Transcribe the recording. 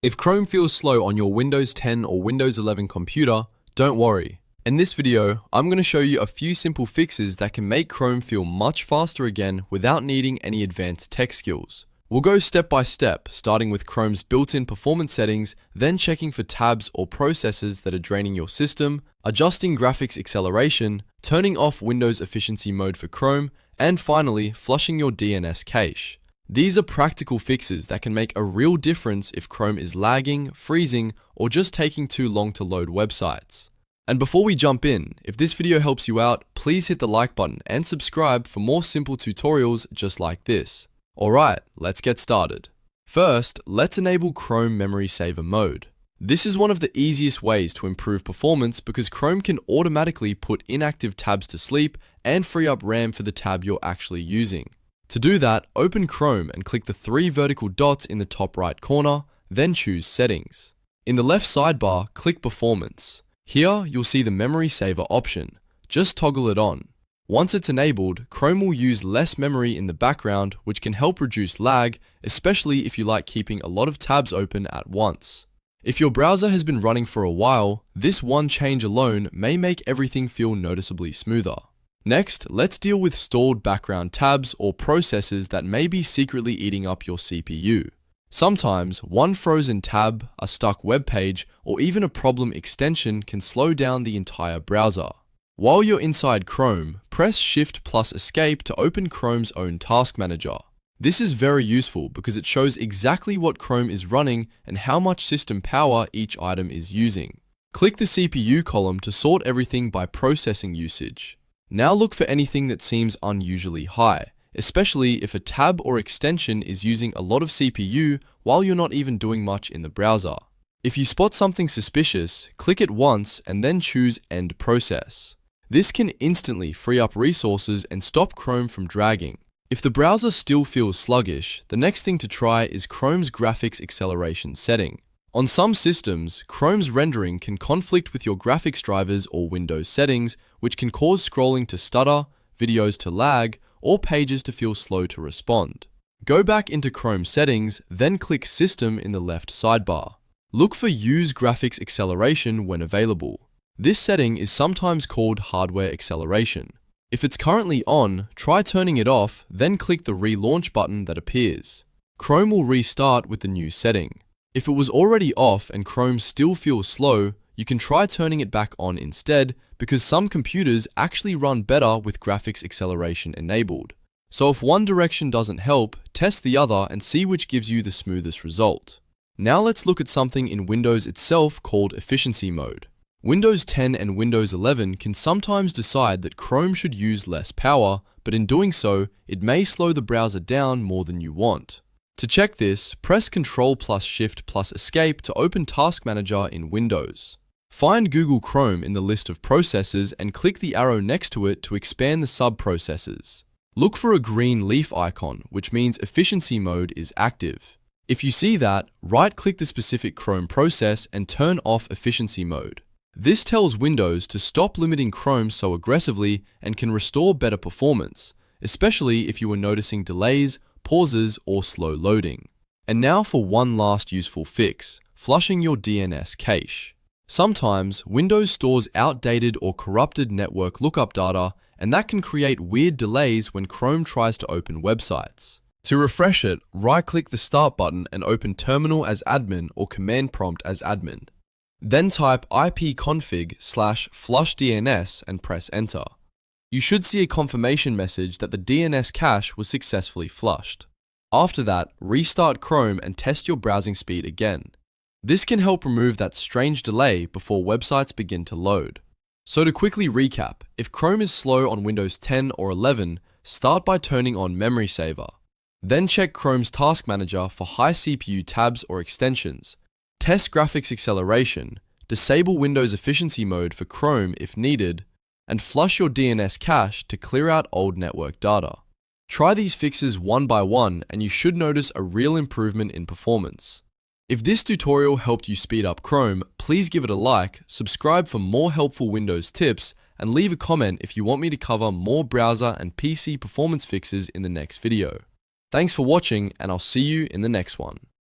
If Chrome feels slow on your Windows 10 or Windows 11 computer, don't worry. In this video, I'm going to show you a few simple fixes that can make Chrome feel much faster again without needing any advanced tech skills. We'll go step by step, starting with Chrome's built-in performance settings, then checking for tabs or processes that are draining your system, adjusting graphics acceleration, turning off Windows efficiency mode for Chrome, and finally, flushing your DNS cache. These are practical fixes that can make a real difference if Chrome is lagging, freezing, or just taking too long to load websites. And before we jump in, if this video helps you out, please hit the like button and subscribe for more simple tutorials just like this. Alright, let's get started. First, let's enable Chrome Memory Saver mode. This is one of the easiest ways to improve performance because Chrome can automatically put inactive tabs to sleep and free up RAM for the tab you're actually using. To do that, open Chrome and click the three vertical dots in the top right corner, then choose Settings. In the left sidebar, click Performance. Here, you'll see the Memory Saver option. Just toggle it on. Once it's enabled, Chrome will use less memory in the background, which can help reduce lag, especially if you like keeping a lot of tabs open at once. If your browser has been running for a while, this one change alone may make everything feel noticeably smoother. Next, let's deal with stalled background tabs or processes that may be secretly eating up your CPU. Sometimes, one frozen tab, a stuck web page, or even a problem extension can slow down the entire browser. While you're inside Chrome, press Shift plus Escape to open Chrome's own task manager. This is very useful because it shows exactly what Chrome is running and how much system power each item is using. Click the CPU column to sort everything by processing usage. Now look for anything that seems unusually high, especially if a tab or extension is using a lot of CPU while you're not even doing much in the browser. If you spot something suspicious, click it once and then choose End Process. This can instantly free up resources and stop Chrome from dragging. If the browser still feels sluggish, the next thing to try is Chrome's graphics acceleration setting. On some systems, Chrome's rendering can conflict with your graphics drivers or Windows settings, which can cause scrolling to stutter, videos to lag, or pages to feel slow to respond. Go back into Chrome settings, then click System in the left sidebar. Look for Use Graphics Acceleration when available. This setting is sometimes called hardware acceleration. If it's currently on, try turning it off, then click the Relaunch button that appears. Chrome will restart with the new setting. If it was already off and Chrome still feels slow, you can try turning it back on instead because some computers actually run better with graphics acceleration enabled. So if one direction doesn't help, test the other and see which gives you the smoothest result. Now let's look at something in Windows itself called efficiency mode. Windows 10 and Windows 11 can sometimes decide that Chrome should use less power, but in doing so, it may slow the browser down more than you want. To check this, press Ctrl plus Shift plus Escape to open Task Manager in Windows. Find Google Chrome in the list of processes and click the arrow next to it to expand the sub-processes. Look for a green leaf icon, which means efficiency mode is active. If you see that, right-click the specific Chrome process and turn off efficiency mode. This tells Windows to stop limiting Chrome so aggressively and can restore better performance, especially if you were noticing delays, pauses, or slow loading. And now for one last useful fix, flushing your DNS cache. Sometimes, Windows stores outdated or corrupted network lookup data, and that can create weird delays when Chrome tries to open websites. To refresh it, right-click the Start button and open Terminal as admin or Command Prompt as admin. Then type ipconfig/flushdns and press Enter. You should see a confirmation message that the DNS cache was successfully flushed. After that, restart Chrome and test your browsing speed again. This can help remove that strange delay before websites begin to load. So to quickly recap, if Chrome is slow on Windows 10 or 11, start by turning on Memory Saver. Then check Chrome's Task Manager for high CPU tabs or extensions. Test graphics acceleration, disable Windows efficiency mode for Chrome if needed, and flush your DNS cache to clear out old network data. Try these fixes one by one and you should notice a real improvement in performance. If this tutorial helped you speed up Chrome, please give it a like, subscribe for more helpful Windows tips, and leave a comment if you want me to cover more browser and PC performance fixes in the next video. Thanks for watching, and I'll see you in the next one.